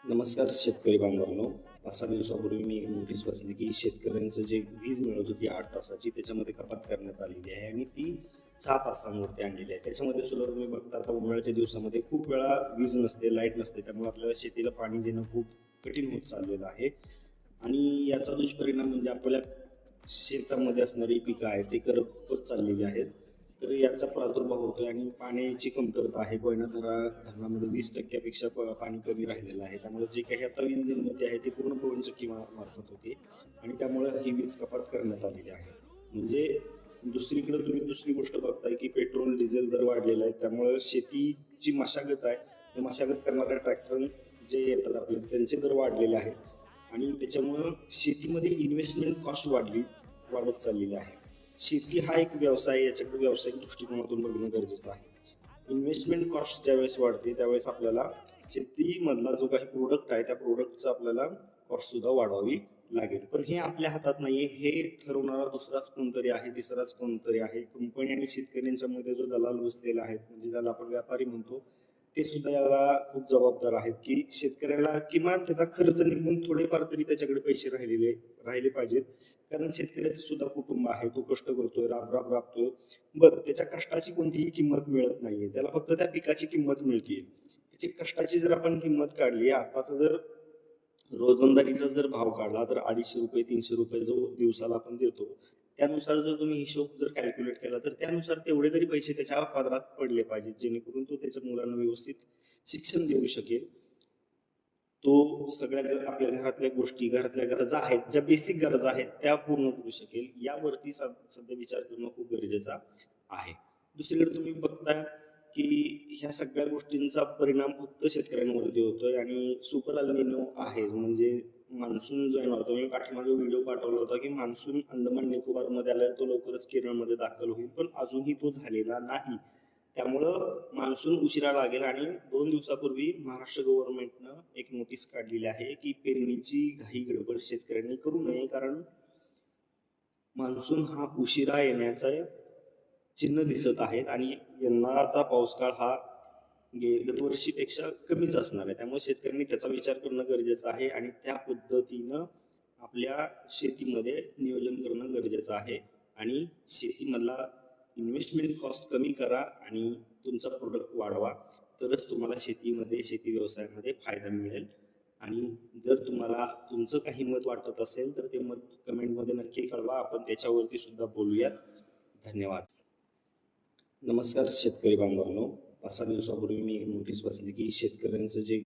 नमस्कार शेतकरी बांधवांनो. 5-6 दिवसापूर्वी मी एक नोटीस वाचली की शेतकऱ्यांचं जे वीज मिळत होती 8 तासाची त्याच्यामध्ये कपात करण्यात आलेली आहे आणि ती 6 तासांवरती आणलेली आहे. त्याच्यामध्ये सुद्धा तुम्ही बघता आता उन्हाळ्याच्या दिवसामध्ये खूप वेळा वीज नसते, लाईट नसते. त्यामुळे आपल्याला शेतीला पाणी देणं खूप कठीण होत चाललेलं आहे आणि याचा दुष्परिणाम म्हणजे आपल्या शेतामध्ये असणारी पिकं आहेत ते करपत चाललेली आहेत. तर याचा प्रादुर्भाव होतोय आणि पाण्याची कमतरता आहे. कोयना धरणामध्ये 20% पेक्षा पाणी कमी राहिलेलं आहे. त्यामुळे जे काही आता वीज निर्मिती आहे ती पूर्ण पवनचक्की मार्फत होते आणि त्यामुळे ही वीज कपात करण्यात आलेली आहे. म्हणजे दुसरीकडे तुम्ही दुसरी गोष्ट बघताय की पेट्रोल, डिझेल दर वाढलेला आहे. त्यामुळे शेतीची मशागत आहे, ते मशागत करणाऱ्या ट्रॅक्टर जे येतात आपले त्यांचे दर वाढलेले आहेत आणि त्याच्यामुळं शेतीमध्ये इन्व्हेस्टमेंट कॉस्ट वाढत चाललेली आहे. शेती हा एक व्यवसाय आहे, याच्याकडे व्यावसायिक दृष्टिकोनातून बघणं गरजेचं आहे. इन्व्हेस्टमेंट कॉस्ट ज्यावेळेस वाढते त्यावेळेस आपल्याला शेतीमधला जो काही प्रोडक्ट आहे त्या प्रोडक्टचा आपल्याला कॉस्ट सुद्धा वाढवावी लागेल. पण हे आपल्या हातात नाहीये. हे ठरवणारा दुसराच कोणतरी आहे, तिसराच कोणतरी आहे. कंपनी आणि शेतकऱ्यांच्या मध्ये जो दलाल बसलेला आहे, म्हणजे ज्याला आपण व्यापारी म्हणतो, ते सुद्धा याला खूप जबाबदार आहेत, की शेतकऱ्याला किमान त्याचा खर्च निघून थोडेफार तरी त्याच्याकडे पैसे राहिले पाहिजेत. कारण शेतकऱ्याचं सुद्धा कुटुंब आहे, तो कष्ट करतोय, राबतोय. बरं, त्याच्या कष्टाची कोणतीही किंमत मिळत नाहीये. त्याला फक्त त्या पिकाची किंमत मिळतीये. त्याची कष्टाची जर आपण किंमत काढली, आताचा जर रोजंदारीचा जर भाव काढला तर ₹250 ₹300 जो दिवसाला आपण देतो, त्यानुसार जर तुम्ही हिशोब जर कॅल्क्युलेट केला, तर त्यानुसार तेवढे तरी पैसे त्याच्या पदरात पडले पाहिजेत, जेणेकरून तो त्याच्या मुलांना व्यवस्थित शिक्षण देऊ शकेल. तो सगळ्या आपल्या घरातल्या गोष्टी, घरातल्या गरजा आहेत, ज्या बेसिक गरजा आहेत, त्या पूर्ण करू शकेल. यावरती सध्या विचार करणं खूप गरजेचं आहे. दुसरीकडे तुम्ही बघताय, की ह्या सगळ्या गोष्टींचा परिणाम फक्त शेतकऱ्यांवरती होतोय आणि सुपर अल निनो आहे. म्हणजे मान्सून जो येणार होता, मी पाठीमागे व्हिडिओ पाठवला होता, की मान्सून अंदमान निकोबारमध्ये आलाय, तो लवकरच केरळमध्ये दाखल होईल. पण अजूनही तो झालेला नाही. त्यामुळं मान्सून उशिरा लागेल आणि 2 दिवसापूर्वी महाराष्ट्र गव्हर्नमेंटनं एक नोटीस काढलेली आहे, की पेरणीची घाई-गडबड शेतकऱ्यांनी करू नये. कारण मान्सून हा उशिरा येण्याचं चिन्ह दिसत आहेत आणि यंदाचा पाऊसकाळ हा गतवर्षीपेक्षा कमीच असणार आहे. त्यामुळे शेतकऱ्यांनी त्याचा विचार करणं गरजेचं आहे आणि त्या पद्धतीनं आपल्या शेतीमध्ये नियोजन करणं गरजेचं आहे आणि शेतीमधला इन्व्हेस्टमेंट कॉस्ट कमी करा आणि तुमचा प्रोडक्ट वाढवा. तरच तुम्हाला शेतीमध्ये, शेती व्यवसायामध्ये फायदा मिळेल. आणि जर तुम्हाला तुमचं काही मत वाटत असेल, तर ते मत कमेंटमध्ये नक्की कळवा. आपण त्याच्यावरती सुद्धा बोलूयात. धन्यवाद. नमस्कार शेतकरी बांधवांनो. 5-6 दिवसापूर्वी मी एक नोटीस वाचली की शेतकऱ्यांचं जे